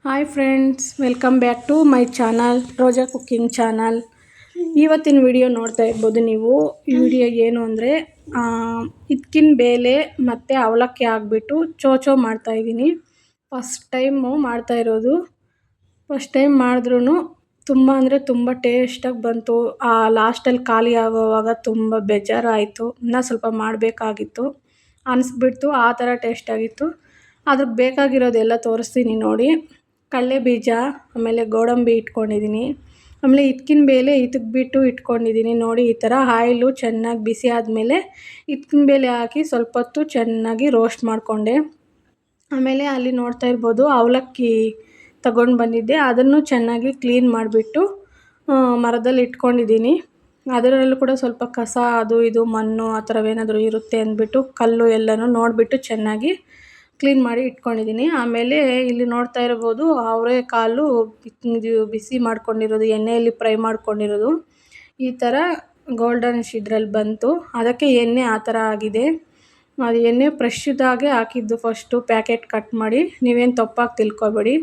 Hi friends, welcome back to my channel Roja cooking channel. ಇವತ್ತಿನ video ನೋಡ್ತಾ ಇರ್ಬೋದು ನೀವು. ಈ ವಿಡಿಯೋ ಏನು ಅಂದರೆ ಹಿತ್ಕಿನ ಬೇಳೆ ಮತ್ತು ಅವಲಕ್ಕಿ ಹಾಕ್ಬಿಟ್ಟು ಚೋಚೋ ಮಾಡ್ತಾಯಿದ್ದೀನಿ. ಫಸ್ಟ್ ಟೈಮು ಮಾಡ್ತಾಯಿರೋದು. ಫಸ್ಟ್ ಟೈಮ್ ಮಾಡಿದ್ರೂ ತುಂಬ ಅಂದರೆ ತುಂಬ ಟೇಸ್ಟಾಗಿ ಬಂತು. ಲಾಸ್ಟಲ್ಲಿ ಖಾಲಿ ಆಗೋವಾಗ ತುಂಬ ಬೇಜಾರಾಯಿತು. ಇನ್ನೂ ಸ್ವಲ್ಪ ಮಾಡಬೇಕಾಗಿತ್ತು ಅನಿಸ್ಬಿಡ್ತು. ಆ ಥರ ಟೇಸ್ಟಾಗಿತ್ತು. ಅದಕ್ಕೆ ಬೇಕಾಗಿರೋದೆಲ್ಲ ತೋರಿಸ್ತೀನಿ ನೋಡಿ. ಕಡಲೆ ಬೀಜ, ಆಮೇಲೆ ಗೋಡಂಬಿ ಇಟ್ಕೊಂಡಿದ್ದೀನಿ, ಆಮೇಲೆ ಹಿತ್ಕಿನ ಬೇಳೆ ಬಿಟ್ಟು ಇಟ್ಕೊಂಡಿದ್ದೀನಿ ನೋಡಿ. ಈ ಥರ ಆಯಿಲು ಚೆನ್ನಾಗಿ ಬಿಸಿ ಆದಮೇಲೆ ಹಿತ್ಕಿನ ಬೇಳೆ ಹಾಕಿ ಸ್ವಲ್ಪ ಹೊತ್ತು ಚೆನ್ನಾಗಿ ರೋಸ್ಟ್ ಮಾಡಿಕೊಂಡೆ. ಆಮೇಲೆ ಅಲ್ಲಿ ನೋಡ್ತಾ ಇರ್ಬೋದು ಅವಲಕ್ಕಿ ತಗೊಂಡು ಬಂದಿದ್ದೆ. ಅದನ್ನು ಚೆನ್ನಾಗಿ ಕ್ಲೀನ್ ಮಾಡಿಬಿಟ್ಟು ಮರದಲ್ಲಿ ಇಟ್ಕೊಂಡಿದ್ದೀನಿ. ಅದರಲ್ಲೂ ಕೂಡ ಸ್ವಲ್ಪ ಕಸ ಅದು ಇದು ಮಣ್ಣು ಆ ಥರವೇನಾದರೂ ಇರುತ್ತೆ ಅಂದ್ಬಿಟ್ಟು ಕಲ್ಲು ಎಲ್ಲನೂ ನೋಡಿಬಿಟ್ಟು ಚೆನ್ನಾಗಿ ಕ್ಲೀನ್ ಮಾಡಿ ಇಟ್ಕೊಂಡಿದ್ದೀನಿ. ಆಮೇಲೆ ಇಲ್ಲಿ ನೋಡ್ತಾ ಇರ್ಬೋದು ಅವರೆಕಾಳು ಬಿಸಿ ಮಾಡ್ಕೊಂಡಿರೋದು, ಎಣ್ಣೆಯಲ್ಲಿ ಫ್ರೈ ಮಾಡ್ಕೊಂಡಿರೋದು ಈ ಥರ ಗೋಲ್ಡನಿಶ್ ಇದ್ರಲ್ಲಿ ಬಂತು. ಅದಕ್ಕೆ ಎಣ್ಣೆ ಆ ಥರ ಆಗಿದೆ. ಅದು ಎಣ್ಣೆ ಫ್ರೆಶ್ದಾಗೆ ಹಾಕಿದ್ದು ಫಸ್ಟು ಪ್ಯಾಕೆಟ್ ಕಟ್ ಮಾಡಿ, ನೀವೇನು ತಪ್ಪಾಗಿ ತಿಳ್ಕೊಬೇಡಿ.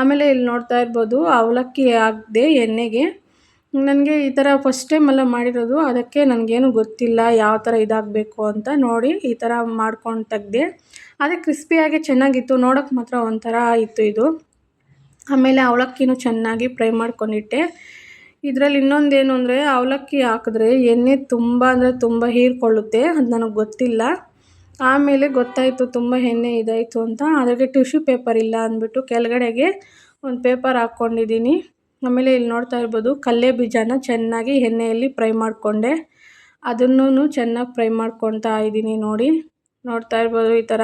ಆಮೇಲೆ ಇಲ್ಲಿ ನೋಡ್ತಾ ಇರ್ಬೋದು ಅವಲಕ್ಕಿ ಹಾಕಿದೆ ಎಣ್ಣೆಗೆ. ನನಗೆ ಈ ಥರ ಫಸ್ಟ್ ಟೈಮೆಲ್ಲ ಮಾಡಿರೋದು, ಅದಕ್ಕೆ ನನಗೇನು ಗೊತ್ತಿಲ್ಲ ಯಾವ ಥರ ಇದಾಗಬೇಕು ಅಂತ. ನೋಡಿ ಈ ಥರ ಮಾಡ್ಕೊಂಡು ತೆಗ್ದೆ. ಅದೇ ಕ್ರಿಸ್ಪಿಯಾಗಿ ಚೆನ್ನಾಗಿತ್ತು, ನೋಡೋಕ್ಕೆ ಮಾತ್ರ ಒಂಥರ ಇತ್ತು ಇದು. ಆಮೇಲೆ ಅವಲಕ್ಕಿನೂ ಚೆನ್ನಾಗಿ ಫ್ರೈ ಮಾಡ್ಕೊಂಡಿಟ್ಟೆ. ಇದರಲ್ಲಿ ಇನ್ನೊಂದೇನು ಅಂದರೆ ಅವಲಕ್ಕಿ ಹಾಕಿದ್ರೆ ಎಣ್ಣೆ ತುಂಬ ಅಂದರೆ ತುಂಬ ಹೀರ್ಕೊಳ್ಳುತ್ತೆ. ಅದು ನನಗೆ ಗೊತ್ತಿಲ್ಲ. ಆಮೇಲೆ ಗೊತ್ತಾಯಿತು ತುಂಬ ಎಣ್ಣೆ ಇದಾಯಿತು ಅಂತ. ಅದಕ್ಕೆ ಟಿಶ್ಯೂ ಪೇಪರ್ ಇಲ್ಲ ಅಂದ್ಬಿಟ್ಟು ಕೆಳಗಡೆಗೆ ಒಂದು ಪೇಪರ್ ಹಾಕ್ಕೊಂಡಿದ್ದೀನಿ. ಆಮೇಲೆ ಇಲ್ಲಿ ನೋಡ್ತಾ ಇರ್ಬೋದು ಕಡಲೆ ಬೀಜನ ಚೆನ್ನಾಗಿ ಎಣ್ಣೆಯಲ್ಲಿ ಫ್ರೈ ಮಾಡಿಕೊಂಡೆ. ಅದನ್ನೂ ಚೆನ್ನಾಗಿ ಫ್ರೈ ಮಾಡ್ಕೊತಾ ಇದ್ದೀನಿ ನೋಡಿ. ನೋಡ್ತಾ ಇರ್ಬೋದು ಈ ಥರ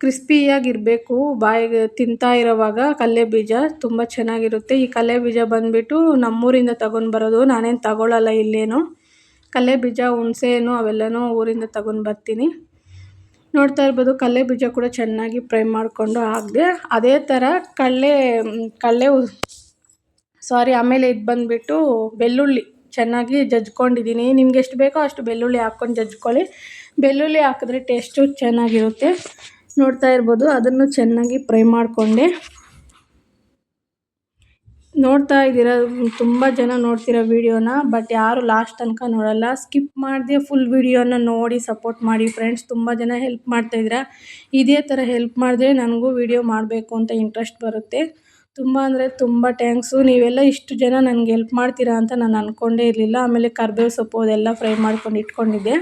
ಕ್ರಿಸ್ಪಿಯಾಗಿರಬೇಕು. ಬಾಯಿಗೆ ತಿಂತಾ ಇರೋವಾಗ ಕಡಲೆ ಬೀಜ ತುಂಬ ಚೆನ್ನಾಗಿರುತ್ತೆ. ಈ ಕಡಲೆ ಬೀಜ ಬಂದುಬಿಟ್ಟು ನಮ್ಮೂರಿಂದ ತಗೊಂಡು ಬರೋದು, ನಾನೇನು ತಗೊಳ್ಳಲ್ಲ ಇಲ್ಲೇನು. ಕಡಲೆ ಬೀಜ, ಹುಣಸೆಹಣ್ಣು ಅವೆಲ್ಲನೂ ಊರಿಂದ ತಗೊಂಡು ಬರ್ತೀನಿ. ನೋಡ್ತಾ ಇರ್ಬೋದು ಕಡಲೆ ಬೀಜ ಕೂಡ ಚೆನ್ನಾಗಿ ಫ್ರೈ ಮಾಡಿಕೊಂಡು ಹಾಕಿದೆ. ಅದೇ ಥರ ಆಮೇಲೆ ಇದು ಬಂದುಬಿಟ್ಟು ಬೆಳ್ಳುಳ್ಳಿ ಚೆನ್ನಾಗಿ ಜಜ್ಕೊಂಡಿದ್ದೀನಿ. ನಿಮ್ಗೆ ಎಷ್ಟು ಬೇಕೋ ಅಷ್ಟು ಬೆಳ್ಳುಳ್ಳಿ ಹಾಕ್ಕೊಂಡು ಜಜ್ಕೊಳ್ಳಿ. ಬೆಳ್ಳುಳ್ಳಿ ಹಾಕಿದ್ರೆ ಟೇಸ್ಟು ಚೆನ್ನಾಗಿರುತ್ತೆ. ನೋಡ್ತಾ ಇರ್ಬೋದು ಅದನ್ನು ಚೆನ್ನಾಗಿ ಫ್ರೈ ಮಾಡಿಕೊಂಡೆ. ನೋಡ್ತಾ ಇದ್ದೀರಾ, ತುಂಬ ಜನ ನೋಡ್ತಿರೋ ವೀಡಿಯೋನ, ಬಟ್ ಯಾರು ಲಾಸ್ಟ್ ತನಕ ನೋಡಲ್ಲ. ಸ್ಕಿಪ್ ಮಾಡದೆ ಫುಲ್ ವೀಡಿಯೋನ ನೋಡಿ ಸಪೋರ್ಟ್ ಮಾಡಿ ಫ್ರೆಂಡ್ಸ್. ತುಂಬ ಜನ ಹೆಲ್ಪ್ ಮಾಡ್ತಾಯಿದ್ದೀರಾ. ಇದೇ ಥರ ಹೆಲ್ಪ್ ಮಾಡಿದ್ರೆ ನನಗೂ ವೀಡಿಯೋ ಮಾಡಬೇಕು ಅಂತ ಇಂಟ್ರೆಸ್ಟ್ ಬರುತ್ತೆ. ತುಂಬ ಅಂದರೆ ತುಂಬ ಥ್ಯಾಂಕ್ಸು. ನೀವೆಲ್ಲ ಇಷ್ಟು ಜನ ನನಗೆ ಹೆಲ್ಪ್ ಮಾಡ್ತೀರಾ ಅಂತ ನಾನು ಅಂದ್ಕೊಂಡೇ ಇರಲಿಲ್ಲ. ಆಮೇಲೆ ಕರಿಬೇವು ಸೊಪ್ಪು ಅದೆಲ್ಲ ಫ್ರೈ ಮಾಡ್ಕೊಂಡು ಇಟ್ಕೊಂಡಿದ್ದೆ.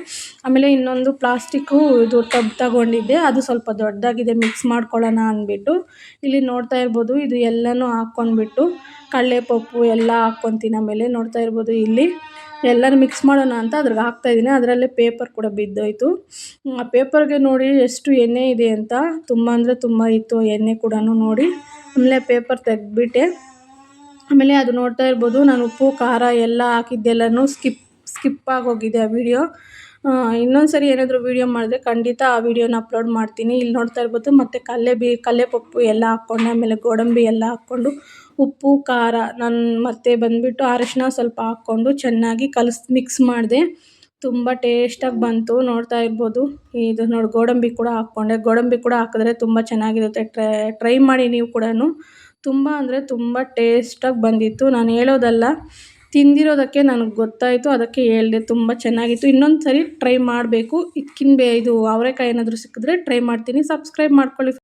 ಆಮೇಲೆ ಇನ್ನೊಂದು ಪ್ಲಾಸ್ಟಿಕ್ಕು ಇದು ಟಬ್ ತಗೊಂಡಿದ್ದೆ, ಅದು ಸ್ವಲ್ಪ ದೊಡ್ಡದಾಗಿದೆ ಮಿಕ್ಸ್ ಮಾಡ್ಕೊಳ್ಳೋಣ ಅಂದ್ಬಿಟ್ಟು. ಇಲ್ಲಿ ನೋಡ್ತಾ ಇರ್ಬೋದು ಇದು ಎಲ್ಲನೂ ಹಾಕ್ಕೊಂಡ್ಬಿಟ್ಟು ಕಡಲೆಪಪ್ಪು ಎಲ್ಲ ಹಾಕ್ಕೊತೀನಿ. ಆಮೇಲೆ ನೋಡ್ತಾ ಇರ್ಬೋದು ಇಲ್ಲಿ ಎಲ್ಲನೂ ಮಿಕ್ಸ್ ಮಾಡೋಣ ಅಂತ ಅದ್ರಾಗೆ ಹಾಕ್ತಾಯಿದ್ದೀನಿ. ಅದರಲ್ಲೇ ಪೇಪರ್ ಕೂಡ ಬಿದ್ದೋಯ್ತು. ಆ ಪೇಪರ್ಗೆ ನೋಡಿ ಎಷ್ಟು ಎಣ್ಣೆ ಇದೆ ಅಂತ. ತುಂಬ ಅಂದರೆ ತುಂಬ ಇತ್ತು ಎಣ್ಣೆ ಕೂಡ ನೋಡಿ. ಆಮೇಲೆ ಪೇಪರ್ ತೆಗೆದ್ಬಿಟ್ಟೆ. ಆಮೇಲೆ ಅದು ನೋಡ್ತಾ ಇರ್ಬೋದು ನಾನು ಉಪ್ಪು ಖಾರ ಎಲ್ಲ ಹಾಕಿದ್ದೆಲ್ಲನೂ ಸ್ಕಿಪ್ ಆಗೋಗಿದೆ ಆ ವಿಡಿಯೋ. ಇನ್ನೊಂದು ಸರಿ ಏನಾದರೂ ವೀಡಿಯೋ ಮಾಡಿದ್ರೆ ಖಂಡಿತ ಆ ವಿಡಿಯೋನ ಅಪ್ಲೋಡ್ ಮಾಡ್ತೀನಿ. ಇಲ್ಲಿ ನೋಡ್ತಾ ಇರ್ಬೋದು ಮತ್ತು ಕಡಲೆಪಪ್ಪು ಎಲ್ಲ ಹಾಕ್ಕೊಂಡು, ಆಮೇಲೆ ಗೋಡಂಬಿ ಎಲ್ಲ ಹಾಕ್ಕೊಂಡು, ಉಪ್ಪು ಖಾರ ಮತ್ತು ಬಂದುಬಿಟ್ಟು ಅರಿಶಿನ ಸ್ವಲ್ಪ ಹಾಕ್ಕೊಂಡು ಚೆನ್ನಾಗಿ ಮಿಕ್ಸ್ ಮಾಡಿದೆ. ತುಂಬ ಟೇಸ್ಟಾಗಿ ಬಂತು. ನೋಡ್ತಾ ಇರ್ಬೋದು ಇದು ನೋಡಿ ಗೋಡಂಬಿ ಕೂಡ ಹಾಕ್ಕೊಂಡೆ. ಗೋಡಂಬಿ ಕೂಡ ಹಾಕಿದ್ರೆ ತುಂಬ ಚೆನ್ನಾಗಿರುತ್ತೆ. ಟ್ರೈ ಮಾಡಿ ನೀವು ಕೂಡ. ತುಂಬ ಅಂದರೆ ತುಂಬ ಟೇಸ್ಟಾಗಿ ಬಂದಿತ್ತು. ನಾನು ಹೇಳೋದಲ್ಲ, ತಿಂದಿರೋದಕ್ಕೆ ನನಗೆ ಗೊತ್ತಾಯಿತು, ಅದಕ್ಕೆ ಹೇಳಿದೆ. ತುಂಬ ಚೆನ್ನಾಗಿತ್ತು. ಇನ್ನೊಂದು ಸರಿ ಟ್ರೈ ಮಾಡಬೇಕು. ಇದು ಅವರೆಕಾಯಿ ಏನಾದರೂ ಸಿಕ್ಕಿದ್ರೆ ಟ್ರೈ ಮಾಡ್ತೀನಿ. ಸಬ್ಸ್ಕ್ರೈಬ್ ಮಾಡ್ಕೊಳ್ಳಿ.